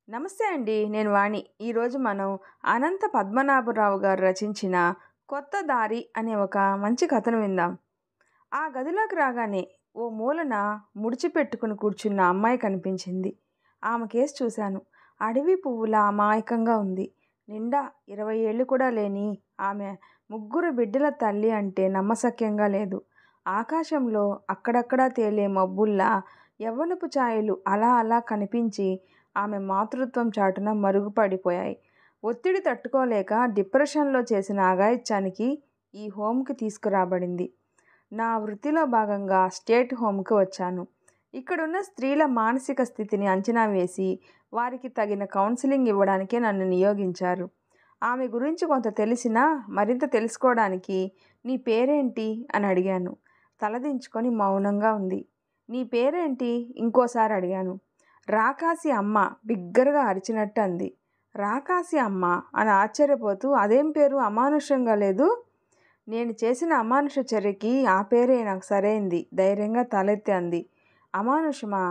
నమస్తే అండి. నేను వాణి. ఈరోజు మనం అనంత పద్మనాభరావు గారు రచించిన 'కొత్త దారి' అనే ఒక మంచి కథను విందాం. ఆ గదిలోకి రాగానే ఓ మూలన ముడిచిపెట్టుకుని కూర్చున్న అమ్మాయి కనిపించింది. ఆమె కేసి చూశాను. అడవి పువ్వులా అమాయకంగా ఉంది. నిండా 20 ఏళ్ళు కూడా లేని ఆమె ముగ్గురు బిడ్డల తల్లి అంటే నమ్మశక్యంగా లేదు. ఆకాశంలో అక్కడక్కడా తేలే మబ్బుల్లా యవ్వనపు ఛాయలు అలా అలా కనిపించి ఆమె మాతృత్వం చాటున మరుగుపడిపోయాయి. ఒత్తిడి తట్టుకోలేక డిప్రెషన్లో చేసిన అఘాయిత్యానికి ఈ హోమ్కి తీసుకురాబడింది. నా వృత్తిలో భాగంగా స్టేట్ హోమ్కి వచ్చాను. ఇక్కడున్న స్త్రీల మానసిక స్థితిని అంచనా వేసి వారికి తగిన కౌన్సిలింగ్ ఇవ్వడానికే నన్ను నియోగించారు. ఆమె గురించి కొంత తెలిసినా మరింత తెలుసుకోవడానికి నీ పేరేంటి అని అడిగాను. తలదించుకొని మౌనంగా ఉంది. నీ పేరేంటి ఇంకోసారి అడిగాను. రాకాసి అమ్మ బిగ్గరగా అరిచినట్టు అంది. రాకాసి అమ్మ అని ఆశ్చర్యపోతూ అదేం పేరు అమానుషంగా లేదు? నేను చేసిన అమానుష చర్యకి ఆ పేరే నాకు సరైంది ధైర్యంగా తలెత్తి అంది. అమానుషమా?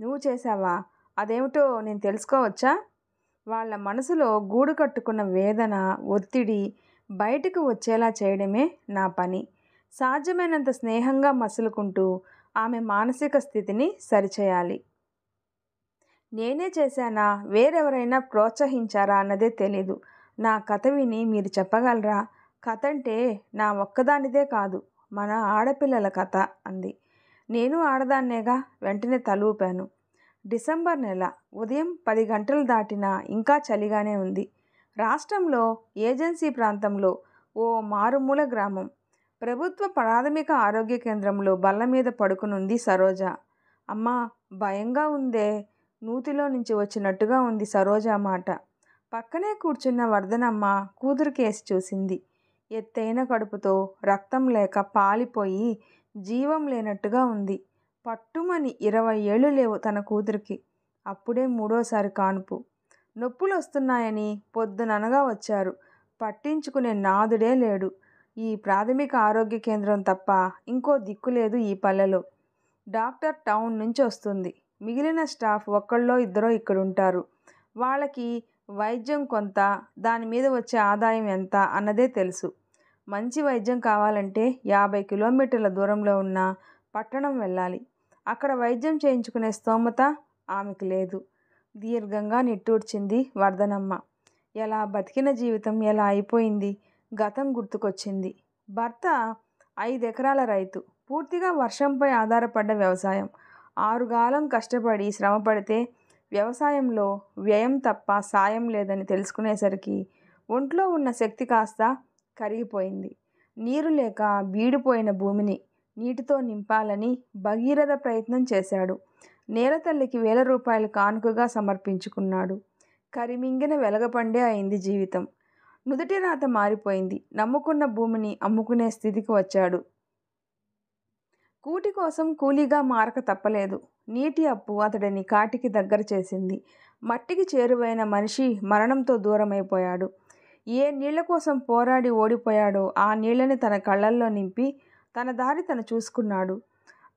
నువ్వు చేశావా? అదేమిటో నేను తెలుసుకోవచ్చా? వాళ్ళ మనసులో గూడు కట్టుకున్న వేదన, ఒత్తిడి బయటకు వచ్చేలా చేయడమే నా పని. సాధ్యమైనంత స్నేహంగా మసులుకుంటూ ఆమె మానసిక స్థితిని సరిచేయాలి. నేనే చేశానా, వేరెవరైనా ప్రోత్సహించారా అన్నదే తెలీదు. నా కథ విని మీరు చెప్పగలరా? కథ అంటే నా ఒక్కదానిదే కాదు, మన ఆడపిల్లల కథ అంది. నేను ఆడదాన్నేగా వెంటనే తలూపాను. డిసెంబర్ నెల. ఉదయం 10 గంటలు దాటినా ఇంకా చలిగానే ఉంది. రాష్ట్రంలో ఏజెన్సీ ప్రాంతంలో ఓ మారుమూల గ్రామం. ప్రభుత్వ ప్రాథమిక ఆరోగ్య కేంద్రంలో బల్ల మీద పడుకునుంది సరోజ. అమ్మా, భయంగా ఉందే. నూతిలో నుంచి వచ్చినట్టుగా ఉంది సరోజ మాట. పక్కనే కూర్చున్న వర్ధనమ్మ కూతురు కేసి చూసింది. ఎత్తైన కడుపుతో రక్తం లేక పాలిపోయి జీవం లేనట్టుగా ఉంది. పట్టుమని 20 ఏళ్ళు లేవు తన కూతురికి. అప్పుడే 3వసారి కాన్పు. నొప్పులు వస్తున్నాయని పొద్దుననగా వచ్చారు. పట్టించుకునే నాదుడే లేడు. ఈ ప్రాథమిక ఆరోగ్య కేంద్రం తప్ప ఇంకో దిక్కు లేదు ఈ పల్లెలో. డాక్టర్ టౌన్ నుంచి వస్తుంది. మిగిలిన స్టాఫ్ ఒక్కళ్ళో ఇద్దరో ఇక్కడుంటారు. వాళ్ళకి వైద్యం కొంత, దాని మీద వచ్చే ఆదాయం ఎంత అన్నదే తెలుసు. మంచి వైద్యం కావాలంటే 50 కిలోమీటర్ల దూరంలో ఉన్న పట్టణం వెళ్ళాలి. అక్కడ వైద్యం చేయించుకునే స్తోమత ఆమెకు లేదు. దీర్ఘంగా నిట్టూర్చింది వర్ధనమ్మ. ఎలా బతికిన జీవితం ఎలా అయిపోయింది. గతం గుర్తుకొచ్చింది. భర్త 5 ఎకరాల రైతు. పూర్తిగా వర్షంపై ఆధారపడ్డ వ్యవసాయం. 6 కాలం కష్టపడి శ్రమపడితే వ్యవసాయంలో వ్యయం తప్ప సాయం లేదని తెలుసుకునేసరికి ఒంట్లో ఉన్న శక్తి కాస్త కరిగిపోయింది. నీరు లేక బీడిపోయిన భూమిని నీటితో నింపాలని భగీరథ ప్రయత్నం చేశాడు. నేలతల్లికి 1000 రూపాయలు కానుకగా సమర్పించుకున్నాడు. కరిమింగిన వెలగపండే అయింది జీవితం. నుదుటి రాత మారిపోయింది. నమ్ముకున్న భూమిని అమ్ముకునే స్థితికి వచ్చాడు. కూటి కోసం కూలీగా మారక తప్పలేదు. నీటి అప్పు అతడిని కాటికి దగ్గర చేసింది. మట్టికి చేరువైన మనిషి మరణంతో దూరమైపోయాడు. ఏ నీళ్ల కోసం పోరాడి ఓడిపోయాడో ఆ నీళ్లని తన కళ్ళల్లో నింపి తన దారి తను చూసుకున్నాడు.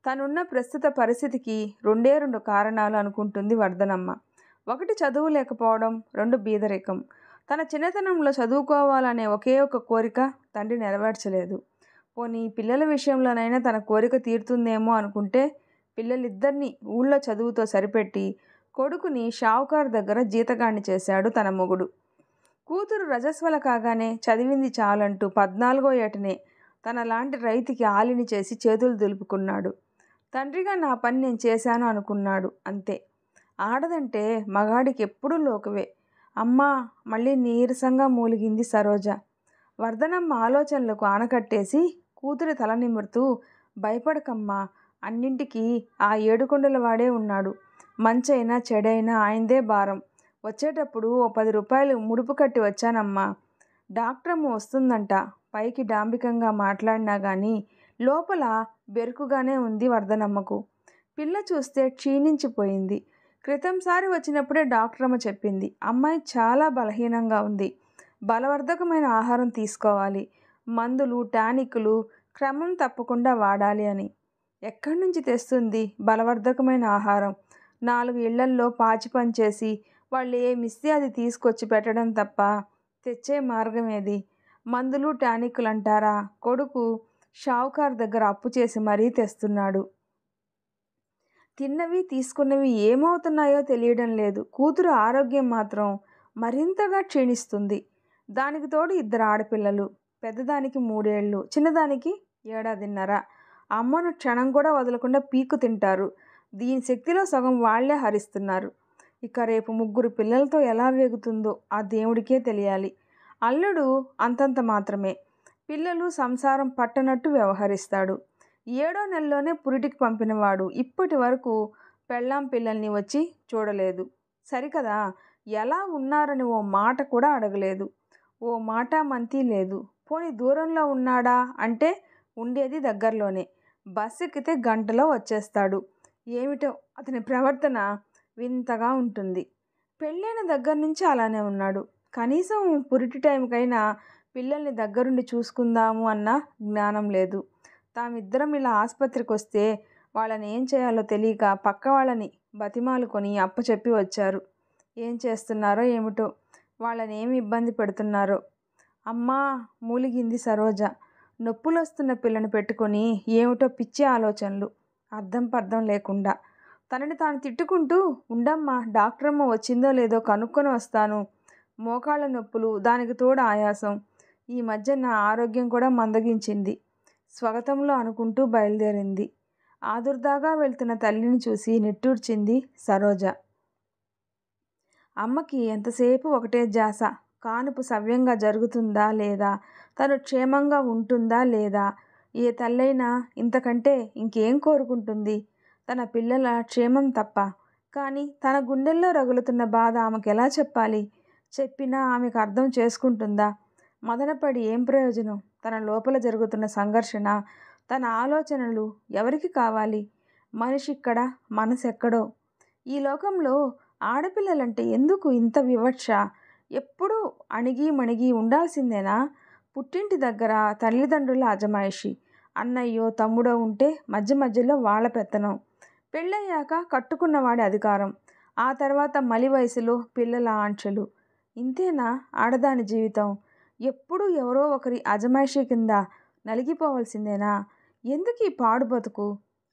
తనున్న ప్రస్తుత పరిస్థితికి 2 కారణాలు అనుకుంటుంది వర్ధనమ్మ. 1 చదువు లేకపోవడం, 2 బీదరికం. తన చిన్నతనంలో చదువుకోవాలనే ఒకే ఒక కోరిక తండ్రి నెరవేర్చలేదు. పోనీ పిల్లల విషయంలోనైనా తన కోరిక తీరుతుందేమో అనుకుంటే పిల్లలిద్దరినీ ఊళ్ళో చదువుతో సరిపెట్టి కొడుకుని షావుకారు దగ్గర జీతగాణ్ణి చేశాడు తన మొగుడు. కూతురు రజస్వల కాగానే చదివింది చాలంటూ 14వ ఏటనే తనలాంటి రైతుకి ఆలిని చేసి చేతులు దులుపుకున్నాడు. తండ్రిగా నా పని నేను చేశాను అనుకున్నాడు అంతే. ఆడదంటే మగాడికి ఎప్పుడూ లోకువే. అమ్మా, మళ్ళీ నీరసంగా మూలిగింది సరోజ. వర్ధనమ్మ ఆలోచనలకు ఆనకట్టేసి కూతురి తల నిమురుతూ, భయపడకమ్మా, అన్నింటికీ ఆ ఏడుకొండల వాడే ఉన్నాడు. మంచైనా చెడైనా ఆయనదే భారం. వచ్చేటప్పుడు ఓ 10 రూపాయలు ముడుపు కట్టి వచ్చానమ్మా. డాక్టరమ్మ వస్తుందంట. పైకి డాంబికంగా మాట్లాడినా గానీ లోపల బెరుకుగానే ఉంది వర్ధనమ్మకు. పిల్ల చూస్తే క్షీణించిపోయింది. క్రితంసారి వచ్చినప్పుడే డాక్టరమ్మ చెప్పింది, అమ్మాయి చాలా బలహీనంగా ఉంది. బలవర్ధకమైన ఆహారం తీసుకోవాలి. మందులు, టానిక్లు క్రమం తప్పకుండా వాడాలి అని. ఎక్కడి నుంచి తెస్తుంది బలవర్ధకమైన ఆహారం? 4 ఇళ్లల్లో పాచి పనిచేసి వాళ్ళు ఏమిస్తే అది తీసుకొచ్చి పెట్టడం తప్ప తెచ్చే మార్గం ఏది? మందులు టానిక్కులు అంటారా? కొడుకు షావుకారు దగ్గర అప్పు చేసి మరీ తెస్తున్నాడు. తిన్నవి తీసుకున్నవి ఏమవుతున్నాయో తెలియడం లేదు. కూతురు ఆరోగ్యం మాత్రం మరింతగా క్షీణిస్తుంది. దానికి తోడు 2 ఆడపిల్లలు. పెద్దదానికి 3 ఏళ్ళు, చిన్నదానికి 1.5 ఏళ్ల. అమ్మను క్షణం కూడా వదలకుండా పీక్కు తింటారు. దీని శక్తిలో సగం వాళ్లే హరిస్తున్నారు. ఇక రేపు 3 పిల్లలతో ఎలా వేగుతుందో ఆ దేవుడికే తెలియాలి. అల్లుడు అంతంత మాత్రమే. పిల్లలు సంసారం పట్టనట్టు వ్యవహరిస్తాడు. 7వ నెలలోనే పురిటికి పంపినవాడు ఇప్పటి వరకు పెళ్ళాం పిల్లల్ని వచ్చి చూడలేదు. సరికదా, ఎలా ఉన్నారని ఓ మాట కూడా అడగలేదు. ఓ మాట మంతి లేదు. పోనీ దూరంలో ఉన్నాడా అంటే ఉండేది దగ్గరలోనే. బస్సు ఎక్కితే గంటలో వచ్చేస్తాడు. ఏమిటో అతని ప్రవర్తన వింతగా ఉంటుంది. పెళ్ళైన దగ్గర నుంచి అలానే ఉన్నాడు. కనీసం పురిటి టైంకైనా పిల్లల్ని దగ్గరుండి చూసుకుందాము అన్న జ్ఞానం లేదు. తామిద్దరం ఇలా ఆసుపత్రికి వస్తే వాళ్ళని ఏం చేయాలో తెలియక పక్క వాళ్ళని బతిమాలుకొని అప్పచెప్పి వచ్చారు. ఏం చేస్తున్నారో ఏమిటో, వాళ్ళని ఏమి ఇబ్బంది పెడుతున్నారో. అమ్మా మూలిగింది సరోజ. నొప్పులొస్తున్న పిల్లని పెట్టుకొని ఏమిటో పిచ్చి ఆలోచనలు, అర్థం పర్థం లేకుండా. తనని తాను తిట్టుకుంటూ, ఉండమ్మా డాక్టరమ్మ వచ్చిందో లేదో కనుక్కొని వస్తాను. మోకాళ్ళ నొప్పులు, దానికి తోడు ఆయాసం. ఈ మధ్య నా ఆరోగ్యం కూడా మందగించింది స్వగతంలో అనుకుంటూ బయలుదేరింది. ఆదుర్దాగా వెళ్తున్న తల్లిని చూసి నిట్టూర్చింది సరోజ. అమ్మకి ఎంతసేపు ఒకటే ధ్యాస. కానుపు సవ్యంగా జరుగుతుందా లేదా, తను క్షేమంగా ఉంటుందా లేదా. ఏ తల్లైనా ఇంతకంటే ఇంకేం కోరుకుంటుంది? తన పిల్లల క్షేమం తప్ప. కానీ తన గుండెల్లో రగులుతున్న బాధ ఆమెకు ఎలా చెప్పాలి? చెప్పినా ఆమెకు అర్థం చేసుకుంటుందా? మదనపడి ఏం ప్రయోజనం? తన లోపల జరుగుతున్న సంఘర్షణ, తన ఆలోచనలు ఎవరికి కావాలి? మనిషిక్కడ, మనసెక్కడో. ఈ లోకంలో ఆడపిల్లలంటే ఎందుకు ఇంత వివక్ష? ఎప్పుడూ అణిగి మణిగి ఉండాల్సిందేనా? పుట్టింటి దగ్గర తల్లిదండ్రుల అజమాయిషి, అన్నయ్యో తమ్ముడో ఉంటే మధ్య మధ్యలో వాళ్ళ పెత్తనం, పెళ్ళయ్యాక కట్టుకున్నవాడి అధికారం, ఆ తర్వాత మలి వయసులో పిల్లల ఆంక్షలు. ఇంతేనా ఆడదాని జీవితం? ఎప్పుడూ ఎవరో ఒకరి అజమాయిషి కింద నలిగిపోవలసిందేనా? ఎందుకు ఈ పాడు బతుకు?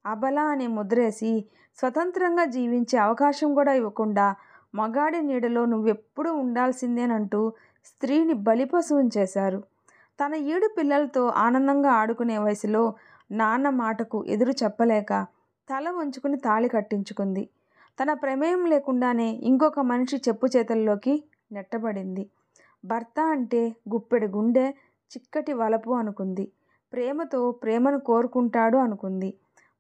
అబల అనే ముద్రేసి స్వతంత్రంగా జీవించే అవకాశం కూడా ఇవ్వకుండా మగాడి నీడలో నువ్వెప్పుడూ ఉండాల్సిందేనంటూ స్త్రీని బలిపశువుని చేశారు. తన 7 పిల్లలతో ఆనందంగా ఆడుకునే వయసులో నాన్న మాటకు ఎదురు చెప్పలేక తల వంచుకుని తాళి కట్టించుకుంది. తన ప్రమేయం లేకుండానే ఇంకొక మనిషి చెప్పు చేతల్లోకి నెట్టబడింది. భర్త అంటే గుప్పెడి గుండె, చిక్కటి వలపు అనుకుంది. ప్రేమతో ప్రేమను కోరుకుంటాడు అనుకుంది.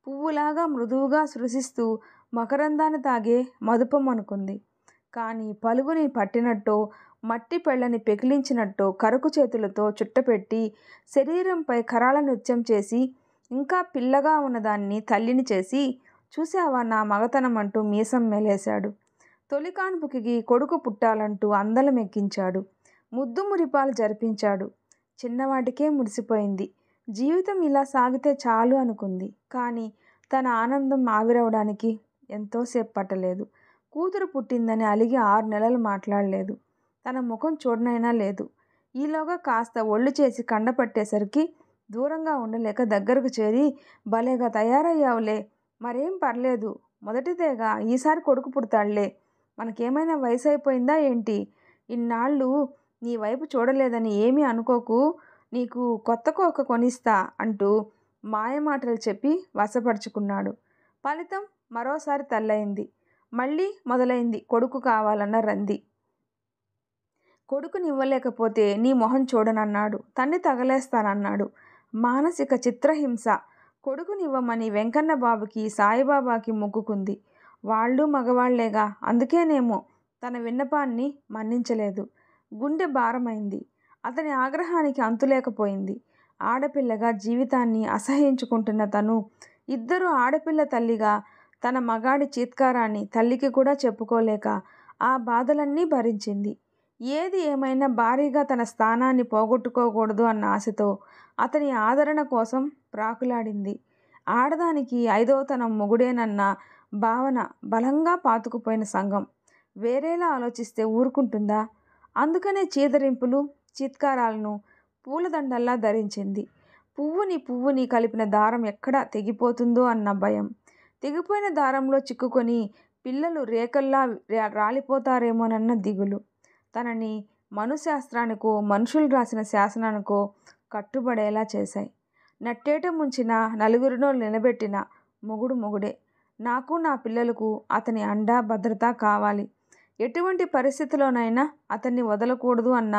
పువ్వులాగా మృదువుగా సృశిస్తూ మకరందాన్ని తాగే మధుపం అనుకుంది. కానీ పలుగుని పట్టినట్టో, మట్టి పెళ్ళని పెకిలించినట్టో కరకు చేతులతో చుట్టపెట్టి శరీరంపై కరాళ నృత్యం చేసి, ఇంకా పిల్లగా ఉన్నదాన్ని తల్లిని చేసి, చూశావా నా మగతనం అంటూ మీసం మెలేశాడు. తొలి కాన్పుకి కొడుకు పుట్టాలంటూ అందలం ఎక్కించాడు. ముద్దు మురిపాలు జరిపించాడు. చిన్నవాటికే మురిసిపోయింది. జీవితం ఇలా సాగితే చాలు అనుకుంది. కానీ తన ఆనందం ఆవిరవడానికి ఎంతోసేపు పట్టలేదు. కూతురు పుట్టిందని అలిగి 6 నెలలు మాట్లాడలేదు. తన ముఖం చూడనైనా లేదు. ఈలోగా కాస్త ఒళ్ళు చేసి కండపట్టేసరికి దూరంగా ఉండలేక దగ్గరకు చేరి, భలేగా తయారయ్యావులే, మరేం పర్లేదు, మొదటిదేగా, ఈసారి కొడుకు పుడతాడులే, మనకేమైనా వయసు అయిపోయిందా ఏంటి? ఇన్నాళ్ళు నీ వైపు చూడలేదని ఏమీ అనుకోకు, నీకు కొత్త కోక కొనిస్తా అంటూ మాయమాటలు చెప్పి వశపరుచుకున్నాడు. ఫలితం మరోసారి తల్లయింది. మళ్ళీ మొదలైంది కొడుకు కావాలన్న రంది. కొడుకునివ్వలేకపోతే నీ మొహం చూడనన్నాడు. తన్ని తగలేస్తానన్నాడు. మానసిక చిత్రహింస. కొడుకునివ్వమని వెంకన్న బాబుకి, సాయిబాబాకి మొక్కుకుంది. వాళ్ళు మగవాళ్లేగా, అందుకేనేమో తన విన్నపాన్ని మన్నించలేదు. గుండె భారమైంది. అతని ఆగ్రహానికి అంతులేకపోయింది. ఆడపిల్లగా జీవితాన్ని అసహ్యించుకుంటున్న తను 2 ఆడపిల్ల తల్లిగా తన మగాడి చీత్కారాన్ని తల్లికి కూడా చెప్పుకోలేక ఆ బాధలన్నీ భరించింది. ఏది ఏమైనా భారీగా తన స్థానాన్ని పోగొట్టుకోకూడదు అన్న ఆశతో అతని ఆదరణ కోసం ప్రాకులాడింది. ఆడదానికి 5వ తనం మొగుడేనన్న భావన బలంగా పాతుకుపోయిన సంఘం. వేరేలా ఆలోచిస్తే ఊరుకుంటుందా? అందుకనే చీదరింపులు, చిత్కారాలను పూలదండల్లా ధరించింది. పువ్వుని కలిపిన దారం ఎక్కడ తెగిపోతుందో అన్న భయం. తెగిపోయిన దారంలో చిక్కుకొని పిల్లలు రేకల్లా రాలిపోతారేమోనన్న దిగులు తనని మనుశాస్త్రానికో మనుషులు రాసిన శాసనానికో కట్టుబడేలా చేశాయి. నట్టేట ముంచిన నలుగురినో నిలబెట్టిన మొగుడే. నాకు నా పిల్లలకు అతని అండా భద్రత కావాలి. ఎటువంటి పరిస్థితిలోనైనా అతన్ని వదలకూడదు అన్న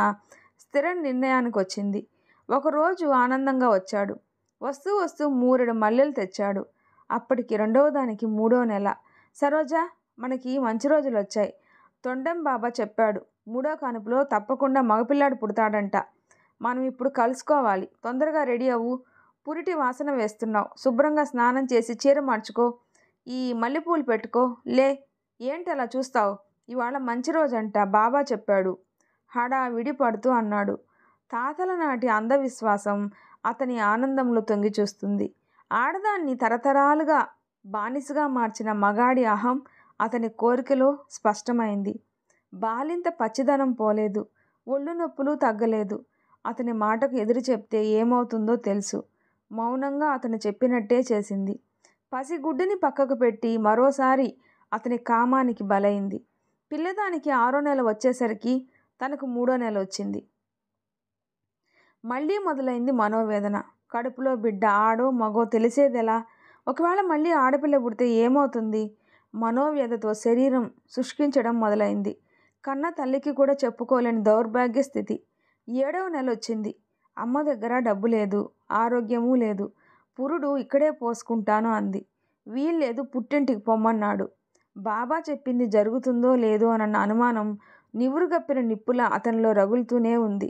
స్థిర నిర్ణయానికి వచ్చింది. ఒకరోజు ఆనందంగా వచ్చాడు. వస్తూ మూరెడు మల్లెలు తెచ్చాడు. అప్పటికి రెండవ దానికి 3వ నెల. సరోజా, మనకి మంచి రోజులు వచ్చాయి. తొండం బాబా చెప్పాడు. 3వ కానుపులో తప్పకుండా మగపిల్లాడు పుడతాడంట. మనం ఇప్పుడు కలుసుకోవాలి. తొందరగా రెడీ అవ్వు. పురిటి వాసన వేస్తున్నావు. శుభ్రంగా స్నానం చేసి చీర మార్చుకో. ఈ మల్లెపూలు పెట్టుకో. లే, ఏంటి అలా చూస్తావు? ఇవాళ మంచి రోజంట బాబా చెప్పాడు హడావిడి పడుతూ అన్నాడు. తాతల నాటి అంధవిశ్వాసం అతని ఆనందంలో తొంగి చూస్తుంది. ఆడదాన్ని తరతరాలుగా బానిసగా మార్చిన మగాడి అహం అతని కోరికలో స్పష్టమైంది. బాలింత పచ్చిదనం పోలేదు. ఒళ్ళు నొప్పులు తగ్గలేదు. అతని మాటకు ఎదురు చెప్తే ఏమవుతుందో తెలుసు. మౌనంగా అతను చెప్పినట్టే చేసింది. పసిగుడ్డుని పక్కకు పెట్టి మరోసారి అతని కామానికి బలైంది. పిల్లదానికి 6వ నెల వచ్చేసరికి తనకు 3వ నెల వచ్చింది. మళ్ళీ మొదలైంది మనోవేదన. కడుపులో బిడ్డ ఆడో మగో తెలిసేదెలా? ఒకవేళ మళ్ళీ ఆడపిల్ల పుడితే ఏమవుతుంది? మనోవ్యధతో శరీరం శుష్కించడం మొదలైంది. కన్న తల్లికి కూడా చెప్పుకోలేని దౌర్భాగ్య స్థితి. 7వ నెల వచ్చింది. అమ్మ దగ్గర డబ్బు లేదు, ఆరోగ్యమూ లేదు. పురుడు ఇక్కడే పోసుకుంటాను అంది. వీల్లేదు, పుట్టింటికి పొమ్మన్నాడు. బాబా చెప్పింది జరుగుతుందో లేదో అన్న అనుమానం నివురుగప్పిన నిప్పులా అతనిలో రగులుతూనే ఉంది.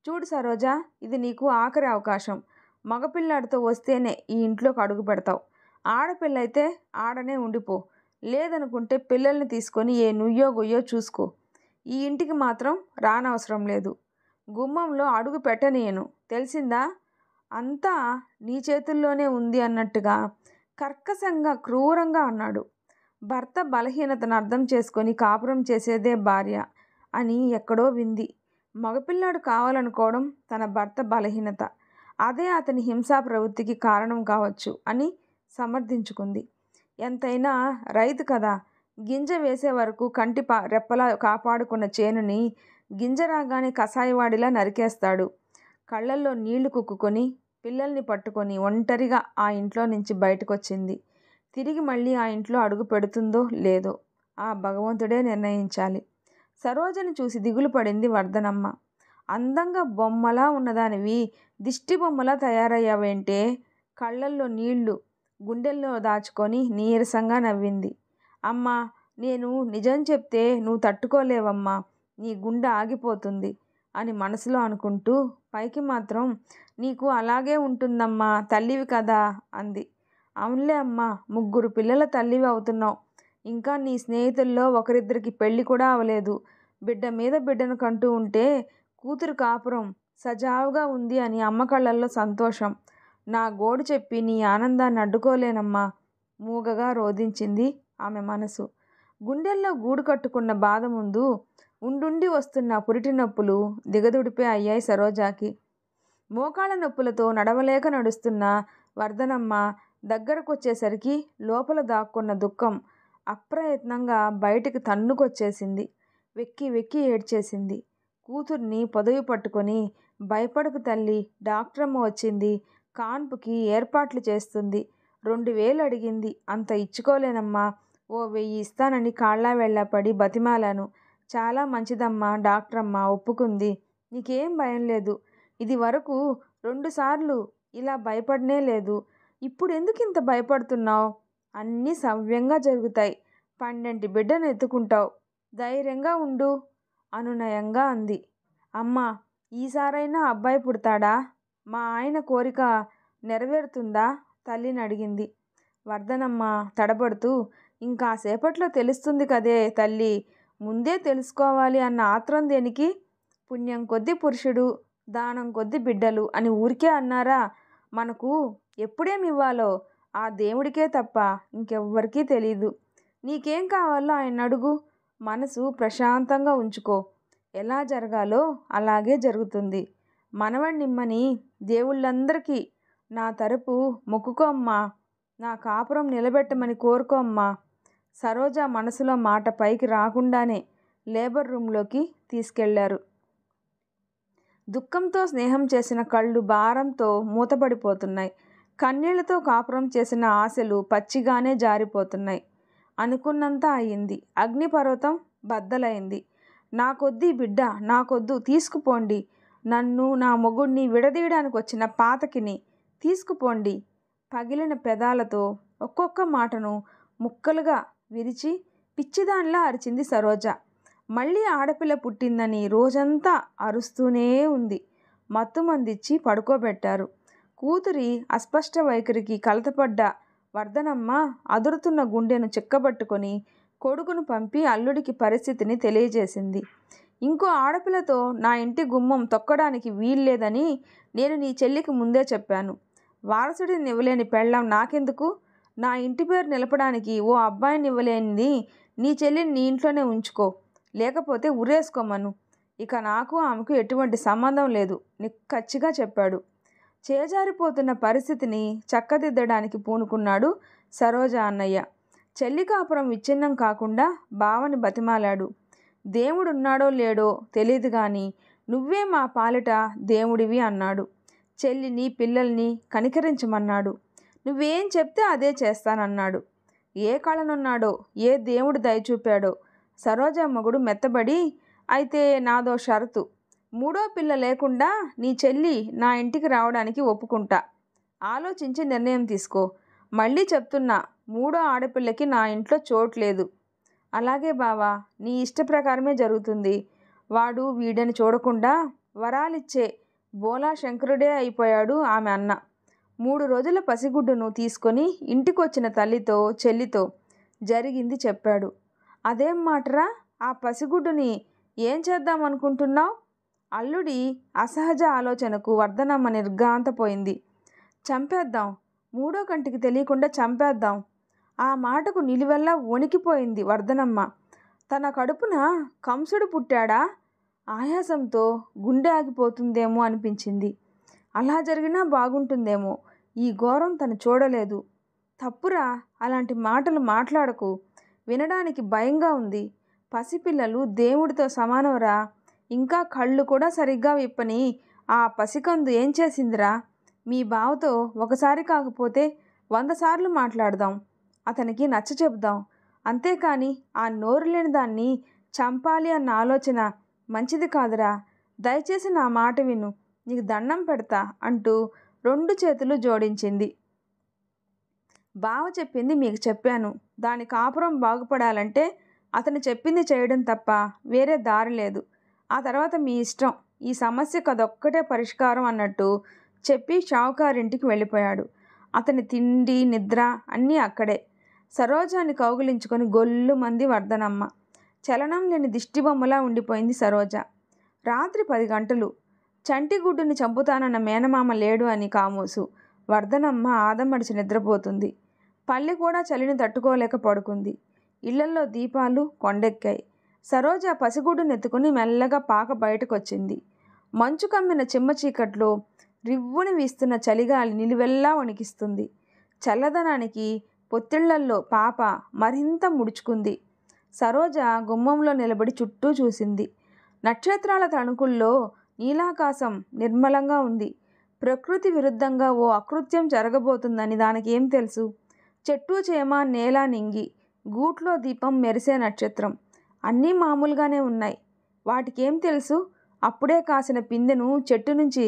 చూడు సరోజా, ఇది నీకు ఆఖరి అవకాశం. మగపిల్లాడితో వస్తేనే ఈ ఇంట్లోకి అడుగు పెడతావు. ఆడపిల్లయితే ఆడనే ఉండిపో. లేదనుకుంటే పిల్లల్ని తీసుకొని ఏ నుయ్యో గుయ్యో చూసుకో. ఈ ఇంటికి మాత్రం రానవసరం లేదు. గుమ్మంలో అడుగు పెట్టనీయను, తెలిసిందా? అంతా నీ చేతుల్లోనే ఉంది అన్నట్టుగా కర్కశంగా క్రూరంగా అన్నాడు. భర్త బలహీనతను అర్థం చేసుకొని కాపురం చేసేదే భార్య అని ఎక్కడో వింది. మగపిల్లాడు కావాలనుకోవడం తన భర్త బలహీనత. అదే అతని హింసా ప్రవృత్తికి కారణం కావచ్చు అని సమర్థించుకుంది. ఎంతైనా రైతు కదా. గింజ వేసే వరకు కంటి రెప్పలా కాపాడుకున్న చేనుని గింజ రాగానే కసాయివాడిలా నరికేస్తాడు. కళ్ళల్లో నీళ్లు కుక్కుకొని పిల్లల్ని పట్టుకొని ఒంటరిగా ఆ ఇంట్లో నుంచి బయటకొచ్చింది. తిరిగి మళ్ళీ ఆ ఇంట్లో అడుగు పెడుతుందో లేదో ఆ భగవంతుడే నిర్ణయించాలి. సరోజని చూసి దిగులు పడింది వర్ధనమ్మ. అందంగా బొమ్మలా ఉన్నదానివి దిష్టి బొమ్మలా తయారయ్యావేంటే? కళ్ళల్లో నీళ్లు గుండెల్లో దాచుకొని నీరసంగా నవ్వింది. అమ్మా, నేను నిజం చెప్తే నువ్వు తట్టుకోలేవమ్మా, నీ గుండె ఆగిపోతుంది అని మనసులో అనుకుంటూ పైకి మాత్రం నీకు అలాగే ఉంటుందమ్మా, తల్లివి కదా అంది. అవునులే అమ్మా, 3 పిల్లల తల్లివి అవుతున్నావు. ఇంకా నీ స్నేహితుల్లో ఒకరిద్దరికి పెళ్లి కూడా అవలేదు. బిడ్డ మీద బిడ్డను కంటూ ఉంటే కూతురు కాపురం సజావుగా ఉంది అని అమ్మ కళ్ళల్లో సంతోషం. నా గోడు చెప్పి నీ ఆనందాన్ని అడ్డుకోలేనమ్మా, మూగగా రోధించింది ఆమె మనసు. గుండెల్లో గూడు కట్టుకున్న బాధ ముందు ఉండుండి వస్తున్న పురిటి నొప్పులు దిగదుడిపే అయ్యాయి సరోజాకి. మోకాళ్ళ నొప్పులతో నడవలేక నడుస్తున్న వర్ధనమ్మ దగ్గరకొచ్చేసరికి లోపల దాక్కున్న దుఃఖం అప్రయత్నంగా బయటికి తన్నుకొచ్చేసింది. వెక్కి వెక్కి ఏడ్చేసింది. కూతుర్ని పొదవి పట్టుకొని, భయపడకు తల్లి, డాక్టరమ్మ వచ్చింది, కాన్పుకి ఏర్పాట్లు చేస్తుంది. 2000 అడిగింది. అంత ఇచ్చుకోలేనమ్మా, ఓ 1000 ఇస్తానని కాళ్ళా వెళ్ళా పడి బతిమాలాను. చాలా మంచిదమ్మా, డాక్టరమ్మ ఒప్పుకుంది. నీకేం భయం లేదు. ఇది వరకు 2 సార్లు ఇలా భయపడనే లేదు. ఇప్పుడు ఎందుకు ఇంత భయపడుతున్నావు? అన్నీ సవ్యంగా జరుగుతాయి. 12 బిడ్డను ఎత్తుకుంటావు. ధైర్యంగా ఉండు అనునయంగా అంది. అమ్మా, ఈసారైనా అబ్బాయి పుడతాడా? మా ఆయన కోరిక నెరవేరుతుందా? తల్లిని అడిగింది. వర్ధనమ్మ తడబడుతూ, ఇంకాసేపట్లో తెలుస్తుంది కదే తల్లి, ముందే తెలుసుకోవాలి అన్న ఆత్రం దేనికి? పుణ్యం కొద్ది పురుషుడు, దానం కొద్ది బిడ్డలు అని ఊరికే అన్నారా? మనకు ఎప్పుడేమివ్వాలో ఆ దేవుడికే తప్ప ఇంకెవ్వరికీ తెలీదు. నీకేం కావాలో ఆయన అడుగు. మనసు ప్రశాంతంగా ఉంచుకో. ఎలా జరగాలో అలాగే జరుగుతుంది. మనవణ్ణిమ్మని దేవుళ్ళందరికీ నా తరపు మొక్కుకో అమ్మా. నా కాపురం నిలబెట్టమని కోరుకో అమ్మా. సరోజ మనసులో మాట పైకి రాకుండానే లేబర్ రూమ్లోకి తీసుకెళ్లారు. దుఃఖంతో స్నేహం చేసిన కళ్ళు భారంతో మూతపడిపోతున్నాయి. కన్నీళ్లతో కాపురం చేసిన ఆశలు పచ్చిగానే జారిపోతున్నాయి. అనుకున్నంత అయింది. అగ్నిపర్వతం బద్దలైంది. నాకొద్దీ బిడ్డ, నాకొద్దు, తీసుకుపోండి. నన్ను, నా మొగుడిని విడదీయడానికి వచ్చిన పాతకిని తీసుకుపోండి. పగిలిన పెదాలతో ఒక్కొక్క మాటను ముక్కలుగా విరిచి పిచ్చిదానిలా అరిచింది సరోజ. మళ్ళీ ఆడపిల్ల పుట్టిందని రోజంతా అరుస్తూనే ఉంది. మత్తుమందిచ్చి పడుకోబెట్టారు. కూతురి అస్పష్ట వైఖరికి కలతపడ్డ వర్ధనమ్మ అదురుతున్న గుండెను చిక్కబట్టుకొని కొడుకును పంపి అల్లుడికి పరిస్థితిని తెలియజేసింది. ఇంకో ఆడపిల్లతో నా ఇంటి గుమ్మం తొక్కడానికి వీల్లేదని నేను నీ చెల్లికి ముందే చెప్పాను. వారసుడిని ఇవ్వలేని పెళ్ళాం నాకెందుకు? నా ఇంటి పేరు నిలపడానికి ఓ అబ్బాయిని ఇవ్వలేనిది నీ చెల్లిని నీ ఇంట్లోనే ఉంచుకో, లేకపోతే ఉరేసుకోమను. ఇక నాకు ఆమెకు ఎటువంటి సంబంధం లేదు నిక్కచ్చిగా చెప్పాడు. చేజారిపోతున్న పరిస్థితిని చక్కదిద్దడానికి పూనుకున్నాడు సరోజ అన్నయ్య. చెల్లి కాపురం విచ్ఛిన్నం కాకుండా బావని బతిమాలాడు. దేవుడున్నాడో లేడో తెలియదు కానీ నువ్వే మా పాలిట దేవుడివి అన్నాడు. చెల్లిని పిల్లల్ని కనికరించమన్నాడు. నువ్వేం చెప్తే అదే చేస్తానన్నాడు. ఏ కళనున్నాడో, ఏ దేవుడు దయచూపాడో సరోజ మొగుడు మెత్తబడి, అయితే నాదో షరతు. మూడో పిల్ల లేకుండా నీ చెల్లి నా ఇంటికి రావడానికి ఒప్పుకుంటా. ఆలోచించి నిర్ణయం తీసుకో. మళ్ళీ చెప్తున్నా, మూడో ఆడపిల్లకి నా ఇంట్లో చోట్లేదు. అలాగే బావా, నీ ఇష్ట ప్రకారమే జరుగుతుంది. వాడు వీడని చూడకుండా వరాలిచ్చే బోలా శంకరుడే అయిపోయాడు ఆమె అన్న. 3 రోజుల పసిగుడ్డును తీసుకొని ఇంటికొచ్చిన తల్లితో చెల్లితో జరిగింది చెప్పాడు. అదేం మాటరా, ఆ పసిగుడ్డుని ఏం చేద్దామనుకుంటున్నావు? అల్లుడి అసహజ ఆలోచనకు వర్ధనమ్మ నిర్ఘాంతపోయింది. చంపేద్దాం, మూడో కంటికి తెలియకుండా చంపేద్దాం. ఆ మాటకు నిలువెల్లా వణికిపోయింది వర్ధనమ్మ. తన కడుపున కంసుడు పుట్టాడా? ఆయాసంతో గుండె ఆగిపోతుందేమో అనిపించింది. అలా జరిగినా బాగుంటుందేమో. ఈ ఘోరం తను చూడలేదు. తప్పురా, అలాంటి మాటలు మాట్లాడకు. వినడానికి భయంగా ఉంది. పసిపిల్లలు దేవుడితో సమానవరా. ఇంకా కళ్ళు కూడా సరిగ్గా విప్పని ఆ పసికందు ఏం చేసిందిరా? మీ బావతో ఒకసారి కాకపోతే 100 సార్లు మాట్లాడదాం. అతనికి నచ్చ చెబుదాం. అంతేకాని ఆ నోరు లేని దాన్ని చంపాలి అన్న ఆలోచన మంచిది కాదురా. దయచేసి నా మాట విను, నీకు దండం పెడతా అంటూ 2 చేతులు జోడించింది. బావ చెప్పింది మీకు చెప్పాను. దాని కాపురం బాగుపడాలంటే అతను చెప్పింది చేయడం తప్ప వేరే దారి లేదు. ఆ తర్వాత మీ ఇష్టం. ఈ సమస్యకు అదొక్కటే పరిష్కారం అన్నట్టు చెప్పి షావుకారింటికి వెళ్ళిపోయాడు. అతని తిండి నిద్ర అన్నీ అక్కడే. సరోజాని కౌగిలించుకొని గొల్లుమంది వర్ధనమ్మ. చలనం లేని దిష్టిబొమ్మలా ఉండిపోయింది సరోజ. రాత్రి 10 గంటలు. చంటిగుడ్డుని చంపుతానన్న మేనమామ లేడు అని కామోసు. వర్ధనమ్మ ఆదమడిచి నిద్రపోతుంది. పల్లె కూడా చలిని తట్టుకోలేక పడుకుంది. ఇళ్లల్లో దీపాలు కొండెక్కాయి. సరోజ పసిగుడ్డును ఎత్తుకుని మెల్లగా పాక బయటకొచ్చింది. మంచు కమ్మిన చిమ్మ చీకట్లో రివ్వుని వీస్తున్న చలిగాలి నిలువెల్లా వణికిస్తుంది. చల్లదనానికి పొత్తిళ్లల్లో పాప మరింత ముడుచుకుంది. సరోజ గుమ్మంలో నిలబడి చుట్టూ చూసింది. నక్షత్రాల తణుకుల్లో నీలాకాశం నిర్మలంగా ఉంది. ప్రకృతి విరుద్ధంగా ఓ అకృత్యం జరగబోతుందని దానికి ఏం తెలుసు? చెట్టు చేమ నేల నింగి, గూట్లో దీపం, మెరిసే నక్షత్రం అన్నీ మామూలుగానే ఉన్నాయి. వాటికేం తెలుసు అప్పుడే కాసిన పిందెను చెట్టు నుంచి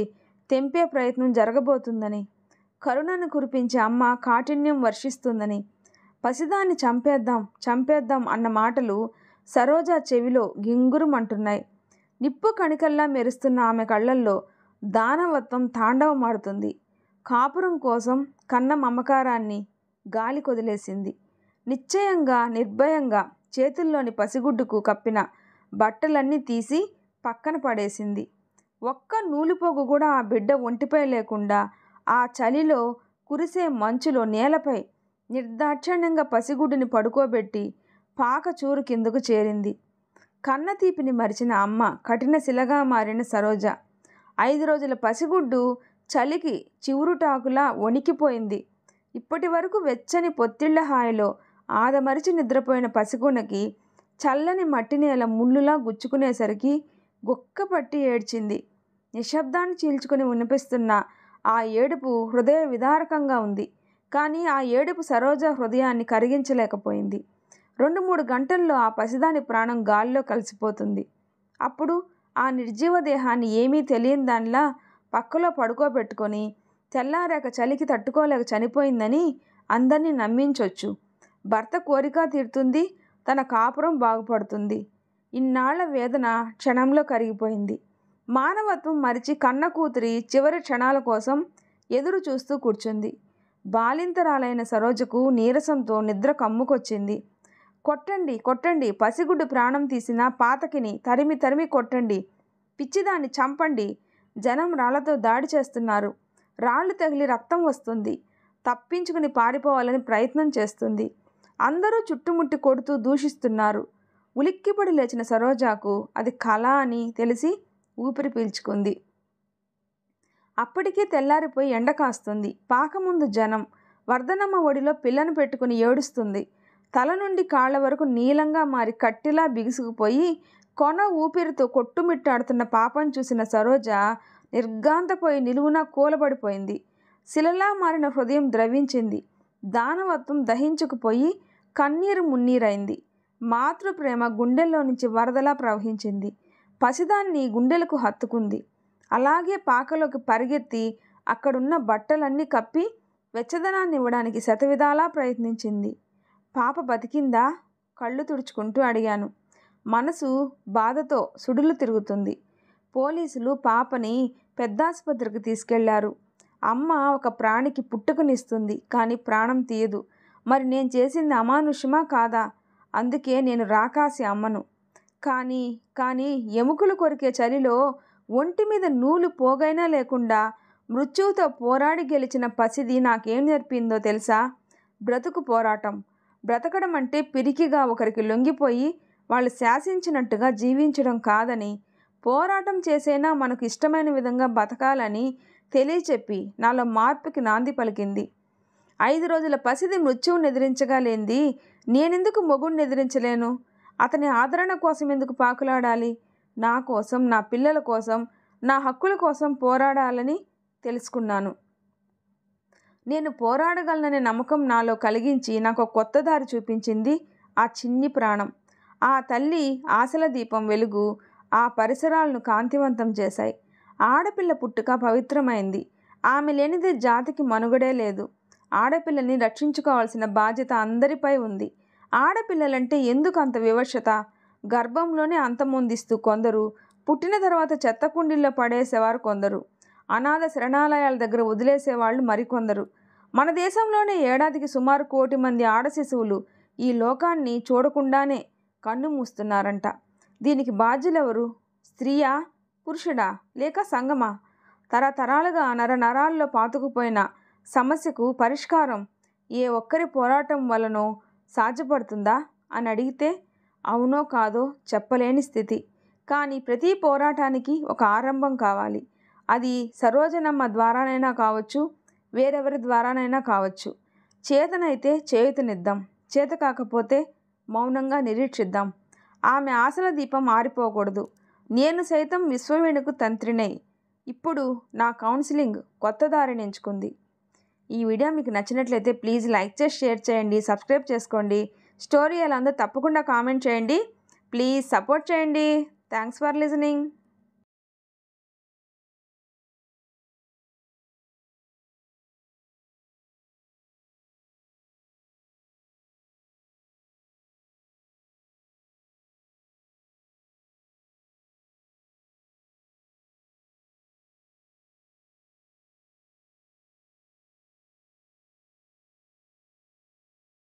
తెంపే ప్రయత్నం జరగబోతుందని, కరుణను కురిపించే అమ్మ కాఠిన్యం వర్షిస్తుందని. పసిదాన్ని చంపేద్దాం చంపేద్దాం అన్న మాటలు సరోజ చెవిలో గింగురుమంటున్నాయి. నిప్పు కణికల్లా మెరుస్తున్న ఆమె కళ్ళల్లో దానవత్వం తాండవమాడుతుంది. కాపురం కోసం కన్న మమకారాన్ని గాలి కొదిలేసింది. నిశ్చయంగా నిర్భయంగా చేతుల్లోని పసిగుడ్డుకు కప్పిన బట్టలన్నీ తీసి పక్కన పడేసింది. ఒక్క నూలుపోగు కూడా ఆ బిడ్డ ఒంటిపై లేకుండా ఆ చలిలో కురిసే మంచులో నేలపై నిర్దాక్షిణ్యంగా పసిగుడ్డుని పడుకోబెట్టి పాక చూరు కిందకు చేరింది. కన్న తీపిని మరిచిన అమ్మ కఠిన శిలగా మారిన సరోజ. 5 రోజుల పసిగుడ్డు చలికి చివురుటాకులా వణికిపోయింది. ఇప్పటి వరకు వెచ్చని పొత్తిళ్ల హాయిలో ఆదమరిచి నిద్రపోయిన పసిగుణకి చల్లని మట్టి నేల ముళ్ళులా గుచ్చుకునేసరికి గుక్కపట్టి ఏడ్చింది. నిశ్శబ్దాన్ని చీల్చుకుని వినిపిస్తున్న ఆ ఏడుపు హృదయ విదారకంగా ఉంది. కానీ ఆ ఏడుపు సరోజ హృదయాన్ని కరిగించలేకపోయింది. 2-3 గంటల్లో ఆ పసిదాని ప్రాణం గాలిలో కలిసిపోతుంది. అప్పుడు ఆ నిర్జీవ దేహాన్ని ఏమీ తెలియని దానిలా పక్కలో పడుకోబెట్టుకొని తెల్లారాక చలికి తట్టుకోలేక చనిపోయిందని అందరినీ నమ్మించొచ్చు. భర్త కోరిక తీరుతుంది, తన కాపురం బాగుపడుతుంది. ఇన్నాళ్ల వేదన క్షణంలో కరిగిపోయింది. మానవత్వం మరిచి కన్న కూతురి చివరి క్షణాల కోసం ఎదురు చూస్తూ కూర్చుంది. బాలింతరాలైన సరోజకు నీరసంతో నిద్ర కమ్ముకొచ్చింది. కొట్టండి కొట్టండి, పసిగుడ్డు ప్రాణం తీసిన పాతకిని తరిమి తరిమి కొట్టండి, పిచ్చిదాన్ని చంపండి, జనం రాళ్లతో దాడి చేస్తున్నారు, రాళ్లు తగిలి రక్తం వస్తుంది, తప్పించుకుని పారిపోవాలని ప్రయత్నం చేస్తుంది, అందరూ చుట్టుముట్టి కొడుతూ దూషిస్తున్నారు. ఉలిక్కిపడి లేచిన సరోజాకు అది కళ అని తెలిసి ఊపిరి పీల్చుకుంది. అప్పటికే తెల్లారిపోయి ఎండ కాస్తుంది. పాక ముందు జనం. వర్ధనమ్మ ఒడిలో పిల్లను పెట్టుకుని ఏడుస్తుంది. తల నుండి కాళ్ల వరకు నీలంగా మారి కట్టిలా బిగుసుకుపోయి కొన ఊపిరితో కొట్టుమిట్టాడుతున్న పాపను చూసిన సరోజ నిర్ఘాంతపోయి నిలువునా కూలబడిపోయింది. శిలలా మారిన హృదయం ద్రవించింది. దానవత్వం దహించుకుపోయి కన్నీరు మున్నీరైంది. మాతృప్రేమ గుండెల్లో నుంచి వరదలా ప్రవహించింది. పసిదాన్ని గుండెలకు హత్తుకుంది. అలాగే పాకలోకి పరిగెత్తి అక్కడున్న బట్టలన్నీ కప్పి వెచ్చదనాన్ని ఇవ్వడానికి శతవిధాలా ప్రయత్నించింది. పాప బతికిందా? కళ్ళు తుడుచుకుంటూ అడిగాను. మనసు బాధతో సుడులు తిరుగుతుంది. పోలీసులు పాపని పెద్దాసుపత్రికి తీసుకెళ్లారు. అమ్మ ఒక ప్రాణికి పుట్టుకనిస్తుంది, కానీ ప్రాణం తీయదు. మరి నేను చేసింది అమానుష్యమా కాదా? అందుకే నేను రాకాసి అమ్మను. కానీ ఎముకలు కొరికే చలిలో ఒంటి మీద నూలు పోగైనా లేకుండా మృత్యువుతో పోరాడి గెలిచిన పసిది నాకేం నేర్పిందో తెలుసా? బ్రతుకు పోరాటం. బ్రతకడం అంటే పిరికిగా ఒకరికి లొంగిపోయి వాళ్ళు శాసించినట్టుగా జీవించడం కాదని, పోరాటం చేసైనా మనకు ఇష్టమైన విధంగా బతకాలని తెలియచెప్పి నాలో మార్పుకి నాంది పలికింది. 5 రోజుల పసిది మృత్యువుని ఎదిరించగా లేంది నేనెందుకు మొగుడిని ఎదిరించలేను? అతని ఆదరణ కోసం ఎందుకు పాకులాడాలి? నా కోసం, నా పిల్లల కోసం, నా హక్కుల కోసం పోరాడాలని తెలుసుకున్నాను. నేను పోరాడగలననే నమ్మకం నాలో కలిగించి నాకు కొత్త దారి చూపించింది ఆ చిన్ని ప్రాణం. ఆ తల్లి ఆశల దీపం వెలుగు ఆ పరిసరాలను కాంతివంతం చేశాయి. ఆడపిల్ల పుట్టుక పవిత్రమైంది. ఆమె లేనిదే జాతికి మనుగడే లేదు. ఆడపిల్లని రక్షించుకోవాల్సిన బాధ్యత అందరిపై ఉంది. ఆడపిల్లలంటే ఎందుకు అంత వివక్షత? గర్భంలోనే అంతమొందిస్తూ కొందరు, పుట్టిన తర్వాత చెత్త కుండీల్లో పడేసేవారు కొందరు, అనాథ శరణాలయాల దగ్గర వదిలేసేవాళ్ళు మరికొందరు. మన దేశంలోనే ఏడాదికి సుమారు 1 కోటి మంది ఆడ శిశువులు ఈ లోకాన్ని చూడకుండానే కన్ను మూస్తున్నారంట. దీనికి బాధ్యులెవరు? స్త్రీయా, పురుషుడా, లేక సంఘమా? తరతరాలుగా నరాల్లో పాతుకుపోయిన సమస్యకు పరిష్కారం ఏ ఒక్కరి పోరాటం వలనో సాధ్యపడుతుందా అని అడిగితే అవునో కాదో చెప్పలేని స్థితి. కానీ ప్రతి పోరాటానికి ఒక ఆరంభం కావాలి. అది సరోజనమ్మ ద్వారానైనా కావచ్చు, వేరెవరి ద్వారానైనా కావచ్చు. చేతనైతే చేయుతనిద్దాం, చేత కాకపోతే మౌనంగా నిరీక్షిద్దాం. ఆమె ఆశల దీపం ఆరిపోకూడదు. నేను సైతం విశ్వవీణకు తంత్రినై ఇప్పుడు నా కౌన్సిలింగ్ కొత్త దారిని ఎంచుకుంది. ఈ వీడియో మీకు నచ్చినట్లయితే ప్లీజ్ లైక్ చేసి షేర్ చేయండి, సబ్స్క్రైబ్ చేసుకోండి. స్టోరీ ఎలా ఉందో తప్పకుండా కామెంట్ చేయండి. ప్లీజ్ సపోర్ట్ చేయండి. Thanks for listening.